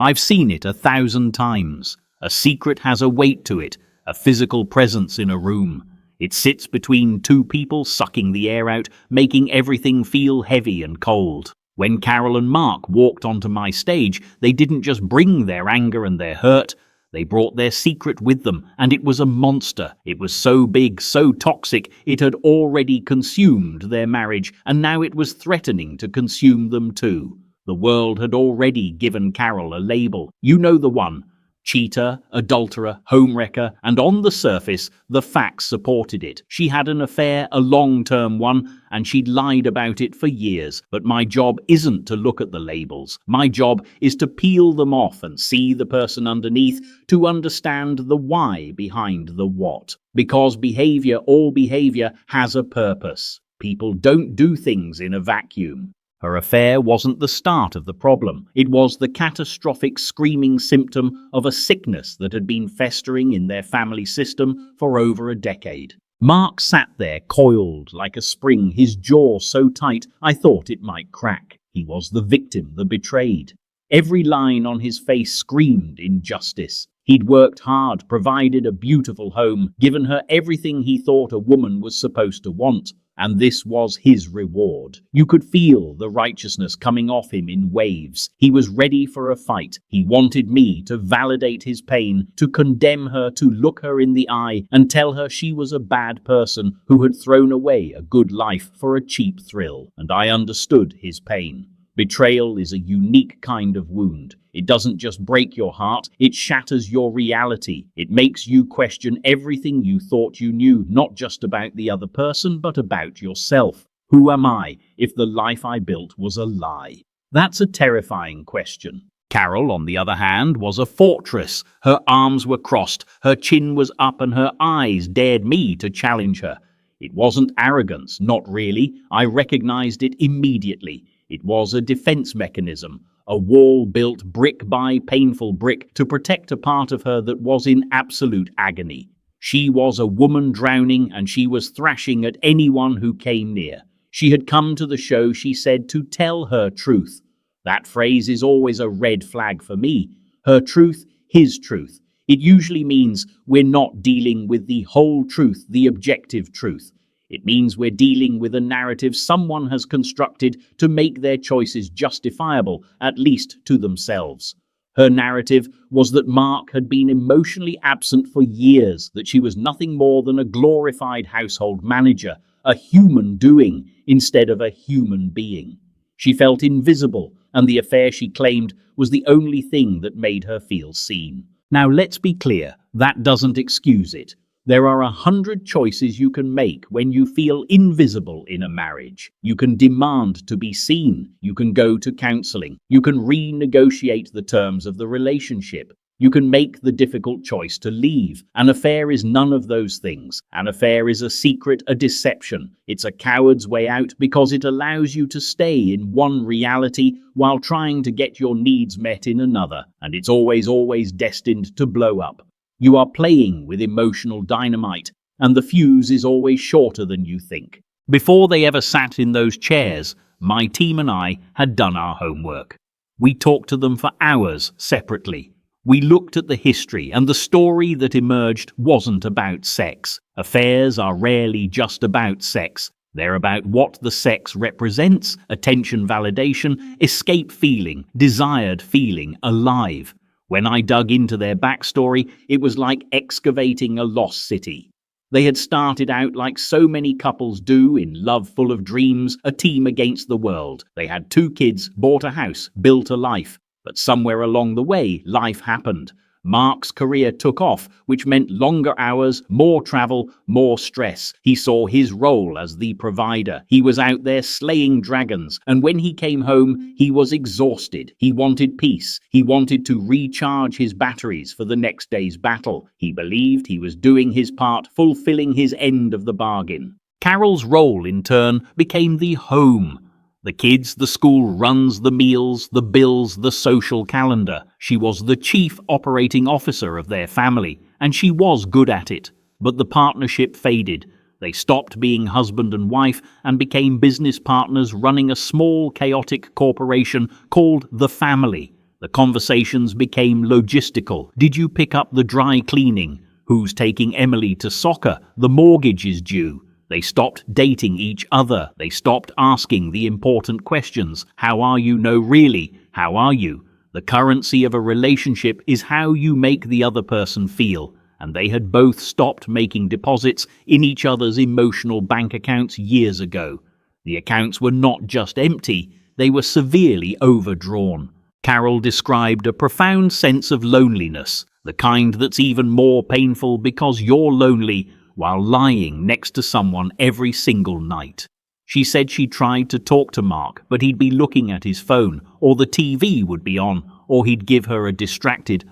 I've seen it 1,000 times. A secret has a weight to it, a physical presence in a room. It sits between two people, sucking the air out, making everything feel heavy and cold. When Carol and Mark walked onto my stage, they didn't just bring their anger and their hurt. They brought their secret with them, and it was a monster. It was so big, so toxic, it had already consumed their marriage, and now it was threatening to consume them too. The world had already given Carol a label. You know the one. Cheater, adulterer, homewrecker, and on the surface, the facts supported it. She had an affair, a long-term one, and she'd lied about it for years. But my job isn't to look at the labels. My job is to peel them off and see the person underneath, to understand the why behind the what. Because all behavior has a purpose. People don't do things in a vacuum. Her affair wasn't the start of the problem. It was the catastrophic screaming symptom of a sickness that had been festering in their family system for over a decade. Mark sat there coiled like a spring, his jaw so tight I thought it might crack. He was the victim, the betrayed. Every line on his face screamed injustice. He'd worked hard, provided a beautiful home, given her everything he thought a woman was supposed to want. And this was his reward. You could feel the righteousness coming off him in waves. He was ready for a fight. He wanted me to validate his pain, to condemn her, to look her in the eye and tell her she was a bad person who had thrown away a good life for a cheap thrill. And I understood his pain. Betrayal is a unique kind of wound. It doesn't just break your heart, it shatters your reality. It makes you question everything you thought you knew, not just about the other person, but about yourself. Who am I if the life I built was a lie? That's a terrifying question. Carol, on the other hand, was a fortress. Her arms were crossed, her chin was up, and her eyes dared me to challenge her. It wasn't arrogance, not really. I recognized it immediately. It was a defense mechanism, a wall built brick by painful brick to protect a part of her that was in absolute agony. She was a woman drowning, and she was thrashing at anyone who came near. She had come to the show, she said, to tell her truth. That phrase is always a red flag for me. Her truth, his truth. It usually means we're not dealing with the whole truth, the objective truth. It means we're dealing with a narrative someone has constructed to make their choices justifiable, at least to themselves. Her narrative was that Mark had been emotionally absent for years, that she was nothing more than a glorified household manager, a human doing instead of a human being. She felt invisible, and the affair she claimed was the only thing that made her feel seen. Now let's be clear, that doesn't excuse it. There are 100 choices you can make when you feel invisible in a marriage. You can demand to be seen. You can go to counseling. You can renegotiate the terms of the relationship. You can make the difficult choice to leave. An affair is none of those things. An affair is a secret, a deception. It's a coward's way out because it allows you to stay in one reality while trying to get your needs met in another. And it's always destined to blow up. You are playing with emotional dynamite, and the fuse is always shorter than you think. Before they ever sat in those chairs, my team and I had done our homework. We talked to them for hours separately. We looked at the history, and the story that emerged wasn't about sex. Affairs are rarely just about sex. They're about what the sex represents: attention, validation, escape feeling, desired feeling, alive. When I dug into their backstory, it was like excavating a lost city. They had started out like so many couples do, in love full of dreams, a team against the world. They had 2 kids, bought a house, built a life. But somewhere along the way, life happened. Mark's career took off, which meant longer hours, more travel, more stress. He saw his role as the provider. He was out there slaying dragons, and when he came home, he was exhausted. He wanted peace. He wanted to recharge his batteries for the next day's battle. He believed he was doing his part, fulfilling his end of the bargain. Carol's role, in turn, became the home. The kids, the school runs, the meals, the bills, the social calendar. She was the chief operating officer of their family, and she was good at it. But the partnership faded. They stopped being husband and wife and became business partners running a small, chaotic corporation called The Family. The conversations became logistical. Did you pick up the dry cleaning? Who's taking Emily to soccer? The mortgage is due. They stopped dating each other. They stopped asking the important questions. How are you? No, really, how are you? The currency of a relationship is how you make the other person feel, and they had both stopped making deposits in each other's emotional bank accounts years ago. The accounts were not just empty, they were severely overdrawn. Carol described a profound sense of loneliness, the kind that's even more painful because you're lonely while lying next to someone every single night. She said she tried to talk to Mark, but he'd be looking at his phone, or the TV would be on, or he'd give her a distracted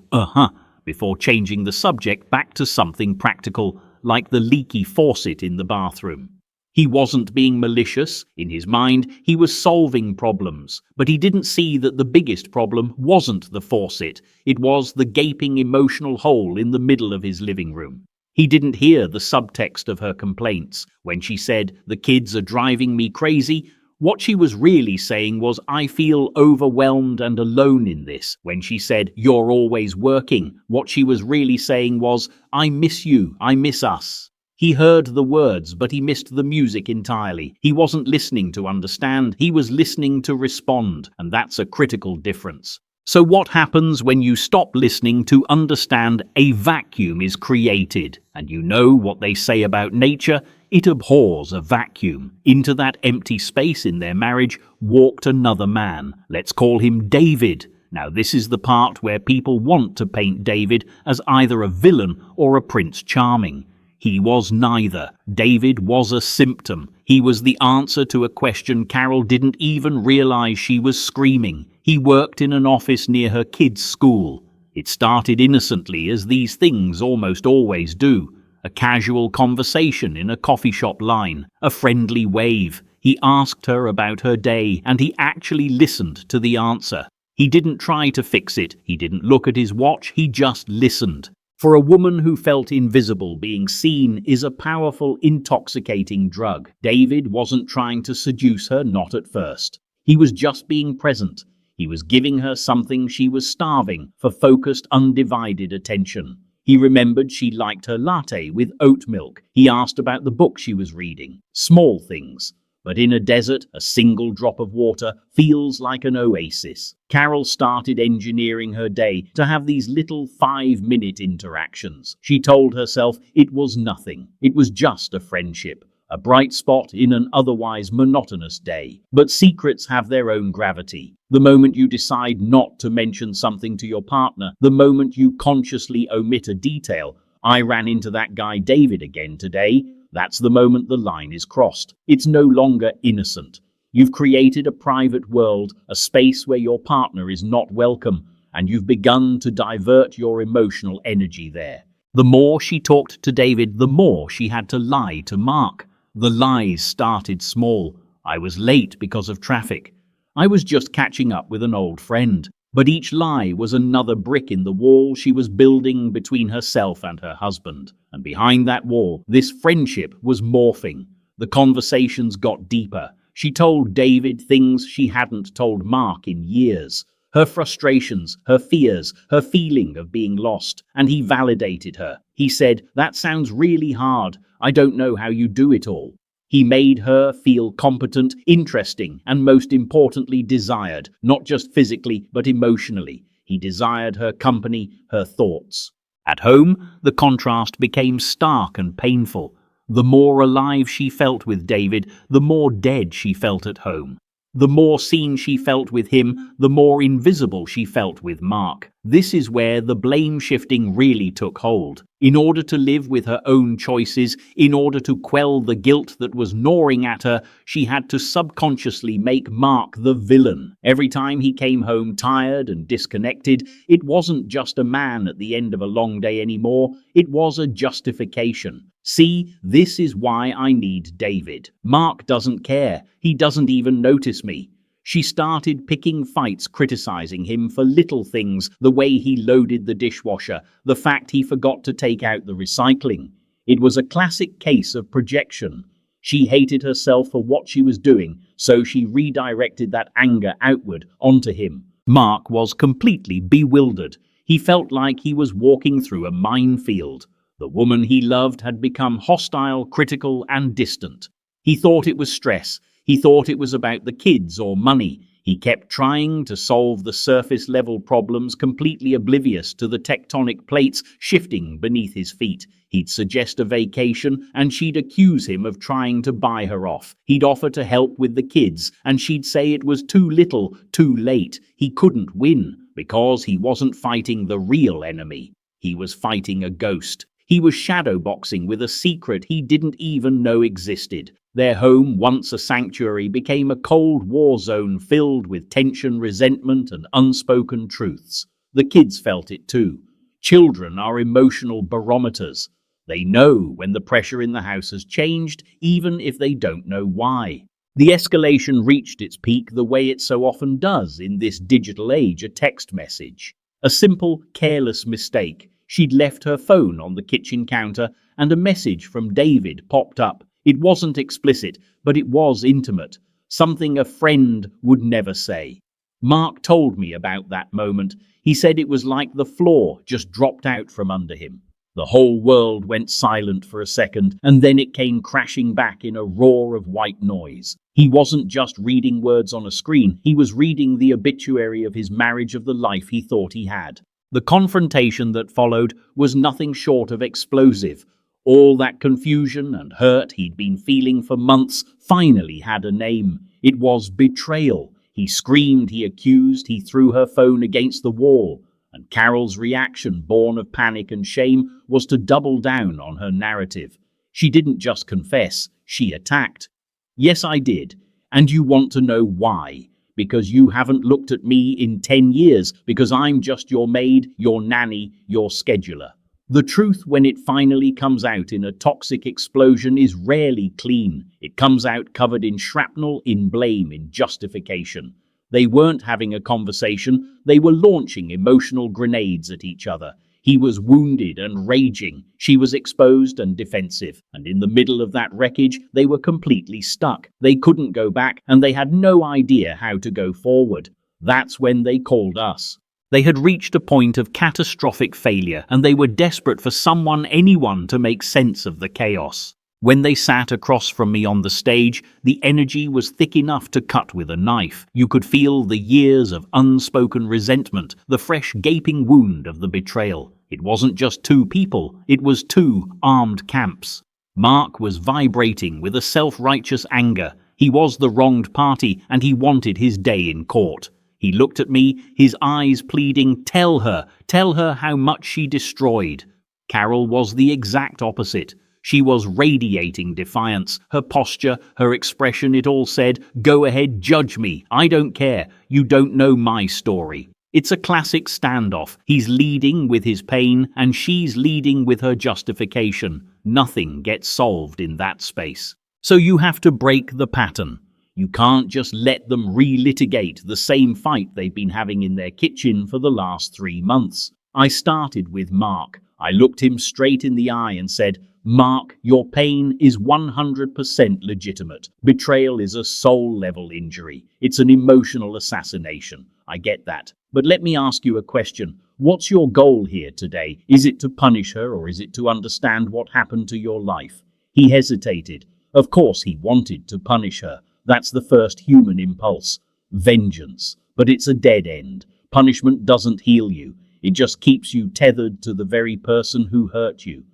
before changing the subject back to something practical, like the leaky faucet in the bathroom. He wasn't being malicious. In his mind, he was solving problems, but he didn't see that the biggest problem wasn't the faucet. It was the gaping emotional hole in the middle of his living room. He didn't hear the subtext of her complaints. When she said, "The kids are driving me crazy," what she was really saying was, "I feel overwhelmed and alone in this." When she said, "You're always working," what she was really saying was, "I miss you, I miss us." He heard the words, but he missed the music entirely. He wasn't listening to understand, he was listening to respond, and that's a critical difference. So what happens when you stop listening to understand? A vacuum is created, and you know what they say about nature? It abhors a vacuum. Into that empty space in their marriage walked another man. Let's call him David. Now this is the part where people want to paint David as either a villain or a Prince Charming. He was neither. David was a symptom. He was the answer to a question Carol didn't even realize she was screaming. He worked in an office near her kids' school. It started innocently, as these things almost always do. A casual conversation in a coffee shop line, a friendly wave. He asked her about her day, and he actually listened to the answer. He didn't try to fix it. He didn't look at his watch. He just listened. For a woman who felt invisible, being seen is a powerful, intoxicating drug. David wasn't trying to seduce her, not at first. He was just being present. He was giving her something she was starving for: focused, undivided attention. He remembered she liked her latte with oat milk. He asked about the book she was reading. Small things. But in a desert, a single drop of water feels like an oasis. Carol started engineering her day to have these little 5-minute interactions. She told herself it was nothing. It was just a friendship, a bright spot in an otherwise monotonous day. But secrets have their own gravity. The moment you decide not to mention something to your partner, the moment you consciously omit a detail, "I ran into that guy David again today," that's the moment the line is crossed. It's no longer innocent. You've created a private world, a space where your partner is not welcome, and you've begun to divert your emotional energy there. The more she talked to David, the more she had to lie to Mark. The lies started small. "I was late because of traffic. I was just catching up with an old friend." But each lie was another brick in the wall she was building between herself and her husband. And behind that wall, this friendship was morphing. The conversations got deeper. She told David things she hadn't told Mark in years. Her frustrations, her fears, her feeling of being lost. And he validated her. He said, "That sounds really hard. I don't know how you do it all." He made her feel competent, interesting, and most importantly desired, not just physically, but emotionally. He desired her company, her thoughts. At home, the contrast became stark and painful. The more alive she felt with David, the more dead she felt at home. The more seen she felt with him, the more invisible she felt with Mark. This is where the blame shifting really took hold. In order to live with her own choices, in order to quell the guilt that was gnawing at her, she had to subconsciously make Mark the villain. Every time he came home tired and disconnected, it wasn't just a man at the end of a long day anymore, it was a justification. "See, this is why I need David. Mark doesn't care. He doesn't even notice me." She started picking fights, criticizing him for little things, the way he loaded the dishwasher, the fact he forgot to take out the recycling. It was a classic case of projection. She hated herself for what she was doing, so she redirected that anger outward onto him. Mark was completely bewildered. He felt like he was walking through a minefield. The woman he loved had become hostile, critical, and distant. He thought it was stress. He thought it was about the kids or money. He kept trying to solve the surface-level problems, completely oblivious to the tectonic plates shifting beneath his feet. He'd suggest a vacation, and she'd accuse him of trying to buy her off. He'd offer to help with the kids, and she'd say it was too little, too late. He couldn't win, because he wasn't fighting the real enemy. He was fighting a ghost. He was shadowboxing with a secret he didn't even know existed. Their home, once a sanctuary, became a cold war zone filled with tension, resentment, and unspoken truths. The kids felt it too. Children are emotional barometers. They know when the pressure in the house has changed, even if they don't know why. The escalation reached its peak the way it so often does in this digital age, a text message. A simple, careless mistake. She'd left her phone on the kitchen counter, and a message from David popped up. It wasn't explicit, but it was intimate, something a friend would never say. Mark told me about that moment. He said it was like the floor just dropped out from under him. The whole world went silent for a second, and then it came crashing back in a roar of white noise. He wasn't just reading words on a screen, he was reading the obituary of his marriage, of the life he thought he had. The confrontation that followed was nothing short of explosive. All that confusion and hurt he'd been feeling for months finally had a name. It was betrayal. He screamed, he accused, he threw her phone against the wall. And Carol's reaction, born of panic and shame, was to double down on her narrative. She didn't just confess, she attacked. Yes, I did. And you want to know why? Because you haven't looked at me in 10 years, because I'm just your maid, your nanny, your scheduler. The truth, when it finally comes out in a toxic explosion, is rarely clean. It comes out covered in shrapnel, in blame, in justification. They weren't having a conversation, they were launching emotional grenades at each other. He was wounded and raging, she was exposed and defensive, and in the middle of that wreckage, they were completely stuck. They couldn't go back, and they had no idea how to go forward. That's when they called us. They had reached a point of catastrophic failure, and they were desperate for someone, anyone, to make sense of the chaos. When they sat across from me on the stage, the energy was thick enough to cut with a knife. You could feel the years of unspoken resentment, the fresh gaping wound of the betrayal. It wasn't just two people, it was two armed camps. Mark was vibrating with a self-righteous anger. He was the wronged party, and he wanted his day in court. He looked at me, his eyes pleading, tell her how much she destroyed. Carol was the exact opposite. She was radiating defiance. Her posture, her expression, it all said, go ahead, judge me. I don't care. You don't know my story. It's a classic standoff. He's leading with his pain, and she's leading with her justification. Nothing gets solved in that space. So you have to break the pattern. You can't just let them relitigate the same fight they've been having in their kitchen for the last 3 months. I started with Mark. I looked him straight in the eye and said, Mark, your pain is 100% legitimate. Betrayal is a soul-level injury. It's an emotional assassination. I get that. But let me ask you a question. What's your goal here today? Is it to punish her, or is it to understand what happened to your life? He hesitated. Of course he wanted to punish her. That's the first human impulse. Vengeance. But it's a dead end. Punishment doesn't heal you. It just keeps you tethered to the very person who hurt you.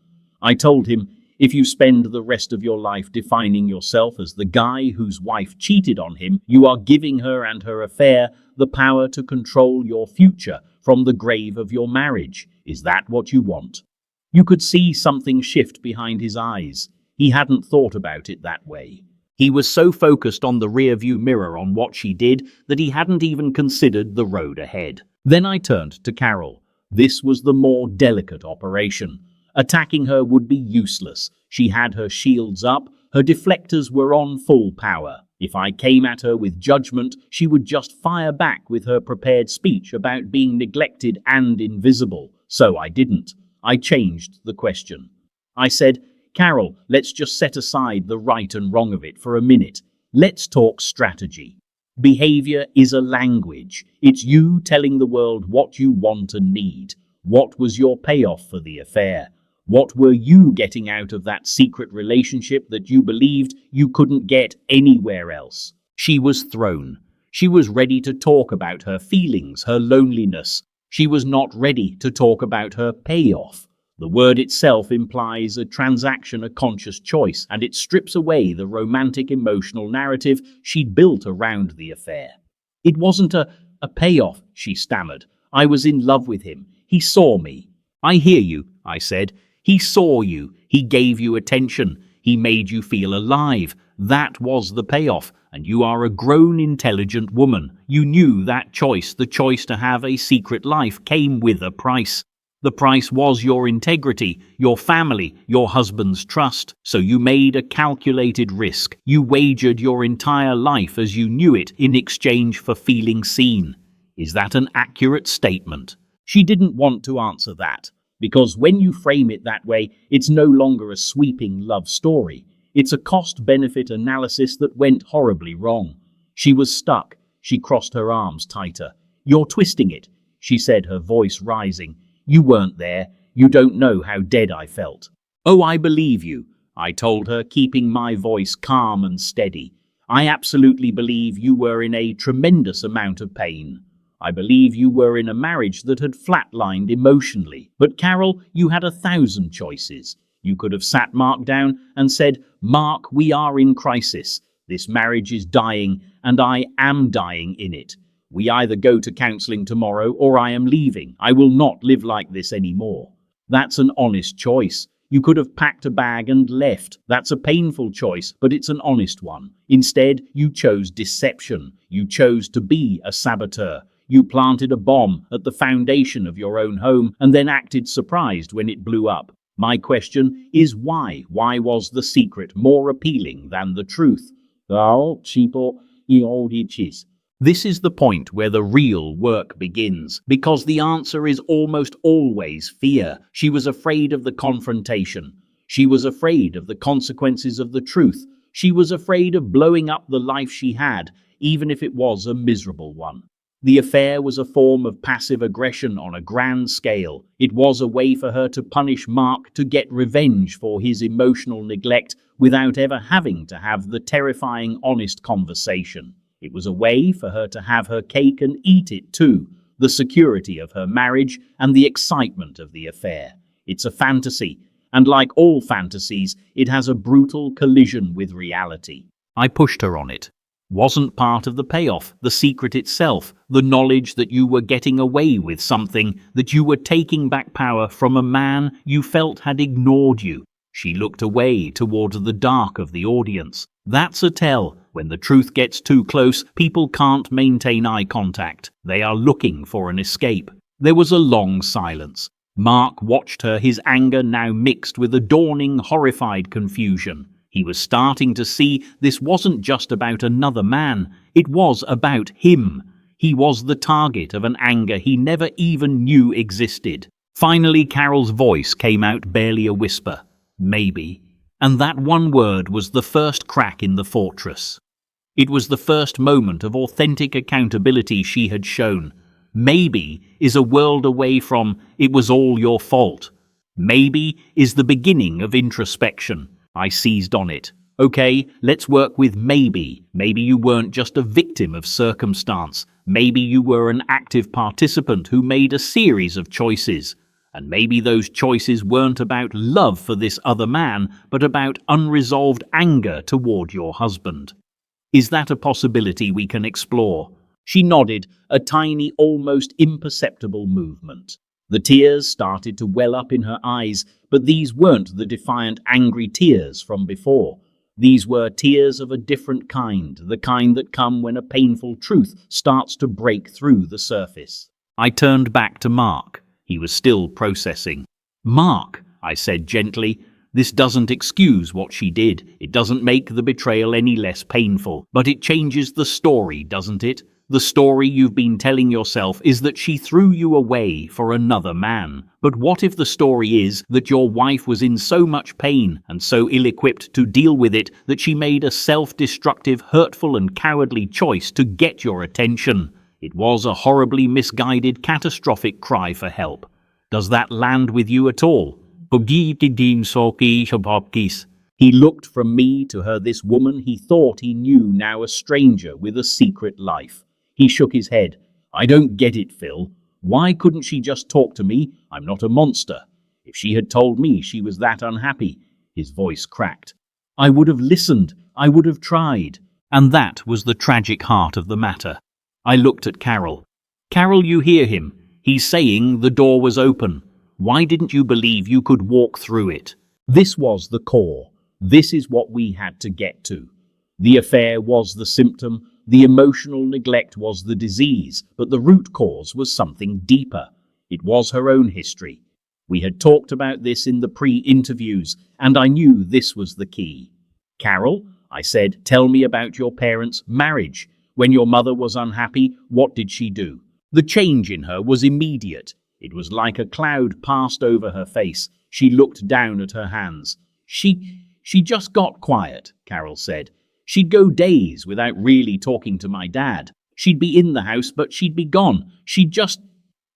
I told him, if you spend the rest of your life defining yourself as the guy whose wife cheated on him, you are giving her and her affair the power to control your future from the grave of your marriage. Is that what you want? You could see something shift behind his eyes. He hadn't thought about it that way. He was so focused on the rearview mirror, on what she did, that he hadn't even considered the road ahead. Then I turned to Carol. This was the more delicate operation. Attacking her would be useless. She had her shields up, her deflectors were on full power. If I came at her with judgment, she would just fire back with her prepared speech about being neglected and invisible. So I didn't. I changed the question. I said, Carol, let's just set aside the right and wrong of it for a minute. Let's talk strategy. Behavior is a language. It's you telling the world what you want and need. What was your payoff for the affair? What were you getting out of that secret relationship that you believed you couldn't get anywhere else? She was thrown. She was ready to talk about her feelings, her loneliness. She was not ready to talk about her payoff. The word itself implies a transaction, a conscious choice, and it strips away the romantic emotional narrative she'd built around the affair. It wasn't a payoff, she stammered. I was in love with him. He saw me. I hear you, I said. He saw you. He gave you attention. He made you feel alive. That was the payoff, and you are a grown, intelligent woman. You knew that choice, the choice to have a secret life, came with a price. The price was your integrity, your family, your husband's trust. So you made a calculated risk. You wagered your entire life as you knew it in exchange for feeling seen. Is that an accurate statement? She didn't want to answer that, because when you frame it that way, it's no longer a sweeping love story. It's a cost-benefit analysis that went horribly wrong. She was stuck. She crossed her arms tighter. You're twisting it, she said, her voice rising. You weren't there. You don't know how dead I felt. Oh, I believe you, I told her, keeping my voice calm and steady. I absolutely believe you were in a tremendous amount of pain. I believe you were in a marriage that had flatlined emotionally. But Carol, you had 1,000 choices. You could have sat Mark down and said, Mark, we are in crisis. This marriage is dying, and I am dying in it. We either go to counselling tomorrow or I am leaving. I will not live like this anymore. That's an honest choice. You could have packed a bag and left. That's a painful choice, but it's an honest one. Instead, you chose deception. You chose to be a saboteur. You planted a bomb at the foundation of your own home and then acted surprised when it blew up. My question is why? Why was the secret more appealing than the truth? This is the point where the real work begins, because the answer is almost always fear. She was afraid of the confrontation. She was afraid of the consequences of the truth. She was afraid of blowing up the life she had, even if it was a miserable one. The affair was a form of passive aggression on a grand scale. It was a way for her to punish Mark, to get revenge for his emotional neglect without ever having to have the terrifying, honest conversation. It was a way for her to have her cake and eat it too, the security of her marriage and the excitement of the affair. It's a fantasy, and like all fantasies, it has a brutal collision with reality. I pushed her on it. Wasn't part of the payoff, the secret itself, the knowledge that you were getting away with something, that you were taking back power from a man you felt had ignored you. She looked away towards the dark of the audience. That's a tell. When the truth gets too close, people can't maintain eye contact. They are looking for an escape. There was a long silence. Mark watched her, his anger now mixed with a dawning, horrified confusion. He was starting to see this wasn't just about another man. It was about him. He was the target of an anger he never even knew existed. Finally, Carol's voice came out, barely a whisper. Maybe. And that one word was the first crack in the fortress. It was the first moment of authentic accountability she had shown. Maybe is a world away from "it was all your fault." Maybe is the beginning of introspection. I seized on it. Okay, let's work with maybe. Maybe you weren't just a victim of circumstance. Maybe you were an active participant who made a series of choices. And maybe those choices weren't about love for this other man, but about unresolved anger toward your husband. Is that a possibility we can explore? She nodded, a tiny, almost imperceptible movement. The tears started to well up in her eyes, but these weren't the defiant, angry tears from before. These were tears of a different kind, the kind that come when a painful truth starts to break through the surface. I turned back to Mark. He was still processing. Mark, I said gently, this doesn't excuse what she did. It doesn't make the betrayal any less painful, but it changes the story, doesn't it? The story you've been telling yourself is that she threw you away for another man. But what if the story is that your wife was in so much pain and so ill-equipped to deal with it that she made a self-destructive, hurtful and cowardly choice to get your attention? It was a horribly misguided, catastrophic cry for help. Does that land with you at all? He looked from me to her, this woman he thought he knew, now a stranger with a secret life. He shook his head. I don't get it, Phil. Why couldn't she just talk to me? I'm not a monster. If she had told me she was that unhappy, his voice cracked, I would have listened. I would have tried. And that was the tragic heart of the matter. I looked at Carol. Carol, you hear him. He's saying the door was open. Why didn't you believe you could walk through it? This was the core. This is what we had to get to. The affair was the symptom, the emotional neglect was the disease, but the root cause was something deeper. It was her own history. We had talked about this in the pre-interviews, and I knew this was the key. Carol, I said, tell me about your parents' marriage. When your mother was unhappy, what did she do? The change in her was immediate. It was like a cloud passed over her face. She looked down at her hands. She just got quiet, Carol said. She'd go days without really talking to my dad. She'd be in the house, but she'd be gone. She'd just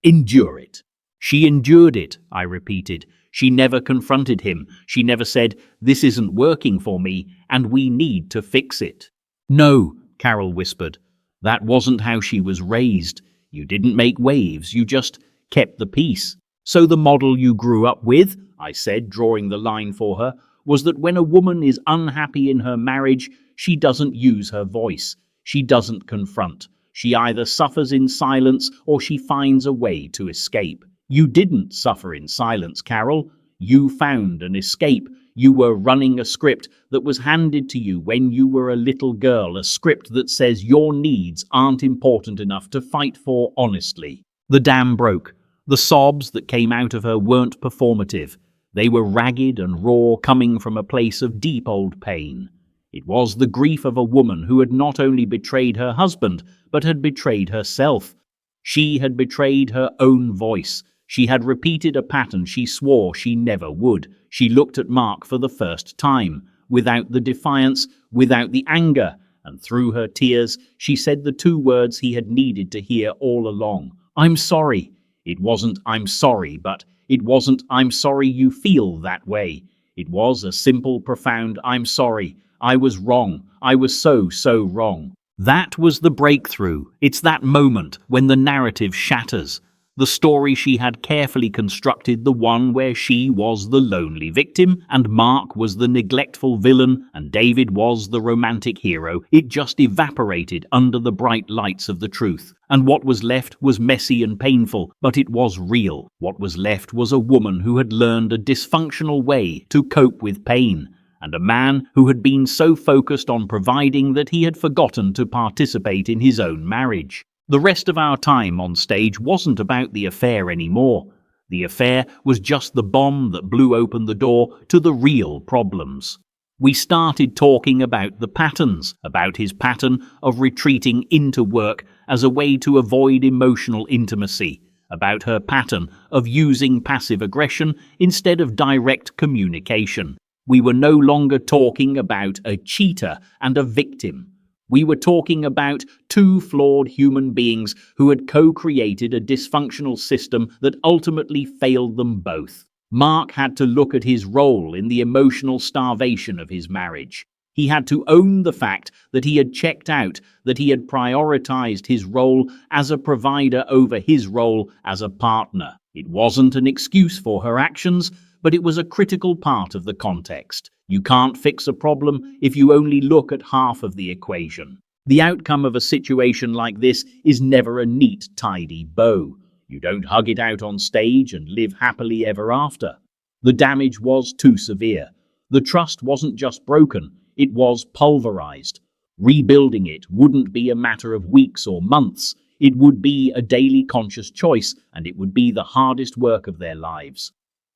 endure it. She endured it, I repeated. She never confronted him. She never said, this isn't working for me, and we need to fix it. No, Carol whispered. That wasn't how she was raised. You didn't make waves, you just kept the peace. So the model you grew up with, I said, drawing the line for her, was that when a woman is unhappy in her marriage, she doesn't use her voice. She doesn't confront. She either suffers in silence or she finds a way to escape. You didn't suffer in silence, Carol. You found an escape. You were running a script that was handed to you when you were a little girl, a script that says your needs aren't important enough to fight for honestly. The dam broke. The sobs that came out of her weren't performative. They were ragged and raw, coming from a place of deep old pain. It was the grief of a woman who had not only betrayed her husband, but had betrayed herself. She had betrayed her own voice. She had repeated a pattern she swore she never would. She looked at Mark for the first time, without the defiance, without the anger, and through her tears, she said the two words he had needed to hear all along. I'm sorry. It wasn't I'm sorry, but it wasn't I'm sorry you feel that way. It was a simple, profound I'm sorry. I was wrong. I was so wrong. That was the breakthrough. It's that moment when the narrative shatters. The story she had carefully constructed, the one where she was the lonely victim and Mark was the neglectful villain and David was the romantic hero, it just evaporated under the bright lights of the truth. And what was left was messy and painful, but it was real. What was left was a woman who had learned a dysfunctional way to cope with pain, and a man who had been so focused on providing that he had forgotten to participate in his own marriage. The rest of our time on stage wasn't about the affair anymore. The affair was just the bomb that blew open the door to the real problems. We started talking about the patterns, about his pattern of retreating into work as a way to avoid emotional intimacy, about her pattern of using passive aggression instead of direct communication. We were no longer talking about a cheater and a victim. We were talking about two flawed human beings who had co-created a dysfunctional system that ultimately failed them both. Mark had to look at his role in the emotional starvation of his marriage. He had to own the fact that he had checked out, that he had prioritized his role as a provider over his role as a partner. It wasn't an excuse for her actions, but it was a critical part of the context. You can't fix a problem if you only look at half of the equation. The outcome of a situation like this is never a neat, tidy bow. You don't hug it out on stage and live happily ever after. The damage was too severe. The trust wasn't just broken, it was pulverized. Rebuilding it wouldn't be a matter of weeks or months. It would be a daily conscious choice, and it would be the hardest work of their lives.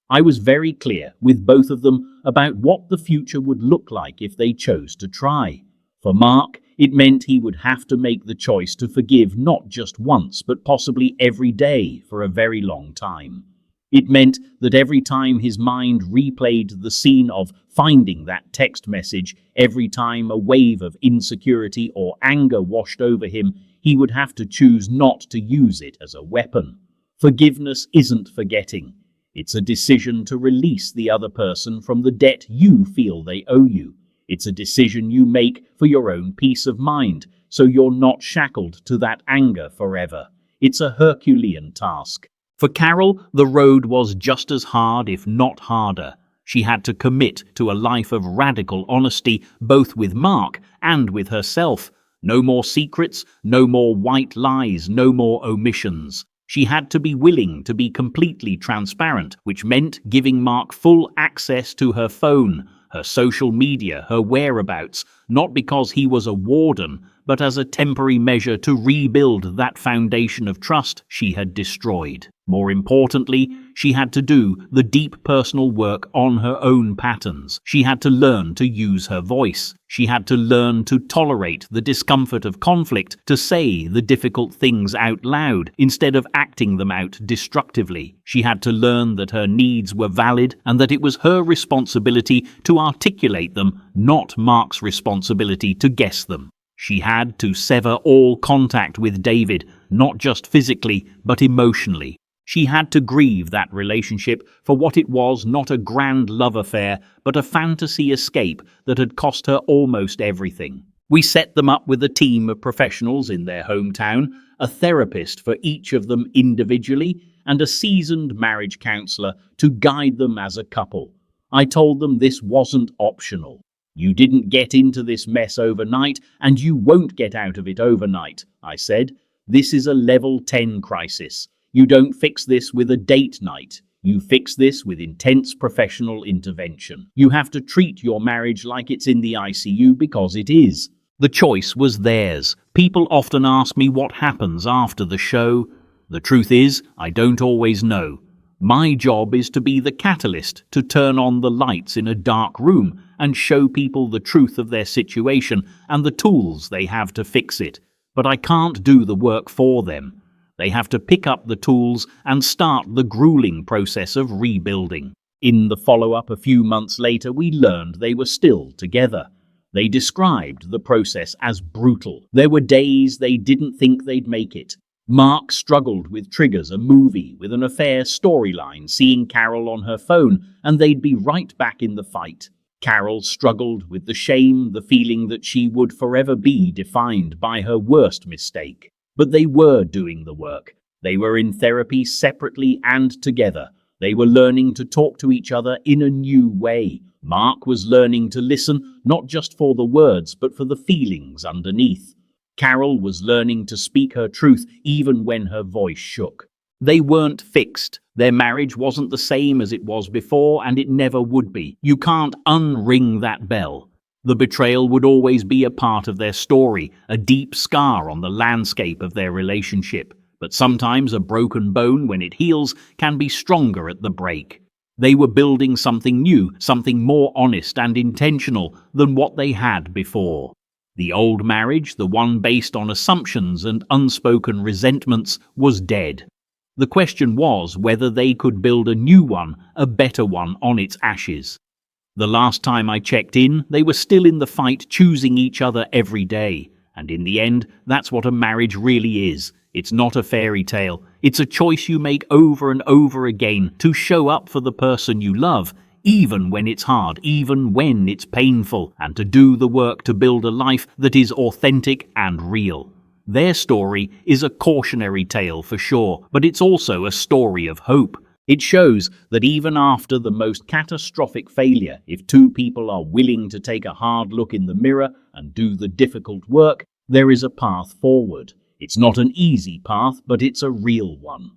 I was very clear with both of them about what the future would look like if they chose to try. For Mark, It meant he would have to make the choice to forgive not just once, but possibly every day for a very long time. It meant that every time his mind replayed the scene of finding that text message, every time a wave of insecurity or anger washed over him, he would have to choose not to use it as a weapon. Forgiveness isn't forgetting. It's a decision to release the other person from the debt you feel they owe you. It's a decision you make for your own peace of mind, so you're not shackled to that anger forever. It's a Herculean task. For Carol, the road was just as hard, if not harder. She had to commit to a life of radical honesty, both with Mark and with herself. No more secrets, no more white lies, no more omissions. She had to be willing to be completely transparent, which meant giving Mark full access to her phone, her social media, her whereabouts, not because he was a warden, but as a temporary measure to rebuild that foundation of trust she had destroyed. More importantly, she had to do the deep personal work on her own patterns. She had to learn to use her voice. She had to learn to tolerate the discomfort of conflict, to say the difficult things out loud instead of acting them out destructively. She had to learn that her needs were valid and that it was her responsibility to articulate them, not Mark's responsibility to guess them. She had to sever all contact with David, not just physically, but emotionally. She had to grieve that relationship for what it was, not a grand love affair, but a fantasy escape that had cost her almost everything. We set them up with a team of professionals in their hometown, a therapist for each of them individually, and a seasoned marriage counselor to guide them as a couple. I told them this wasn't optional. You didn't get into this mess overnight, and you won't get out of it overnight, I said. This is a level 10 crisis. You don't fix this with a date night. You fix this with intense professional intervention. You have to treat your marriage like it's in the ICU, because it is. The choice was theirs. People often ask me what happens after the show. The truth is, I don't always know. My job is to be the catalyst, to turn on the lights in a dark room and show people the truth of their situation and the tools they have to fix it. But I can't do the work for them. They have to pick up the tools and start the grueling process of rebuilding. In the follow-up a few months later, we learned they were still together. They described the process as brutal. There were days they didn't think they'd make it. Mark struggled with triggers, a movie with an affair storyline, seeing Carol on her phone, and they'd be right back in the fight. Carol struggled with the shame, the feeling that she would forever be defined by her worst mistake. But they were doing the work. They were in therapy separately and together. They were learning to talk to each other in a new way. Mark was learning to listen, not just for the words, but for the feelings underneath. Carol was learning to speak her truth even when her voice shook. They weren't fixed. Their marriage wasn't the same as it was before, and it never would be. You can't unring that bell. The betrayal would always be a part of their story, a deep scar on the landscape of their relationship. But sometimes a broken bone, when it heals, can be stronger at the break. They were building something new, something more honest and intentional than what they had before. The old marriage, the one based on assumptions and unspoken resentments, was dead. The question was whether they could build a new one, a better one, on its ashes. The last time I checked in, they were still in the fight, choosing each other every day. And in the end, that's what a marriage really is. It's not a fairy tale. It's a choice you make over and over again to show up for the person you love, even when it's hard, even when it's painful, and to do the work to build a life that is authentic and real. Their story is a cautionary tale for sure, but it's also a story of hope. It shows that even after the most catastrophic failure, if two people are willing to take a hard look in the mirror and do the difficult work, there is a path forward. It's not an easy path, but it's a real one.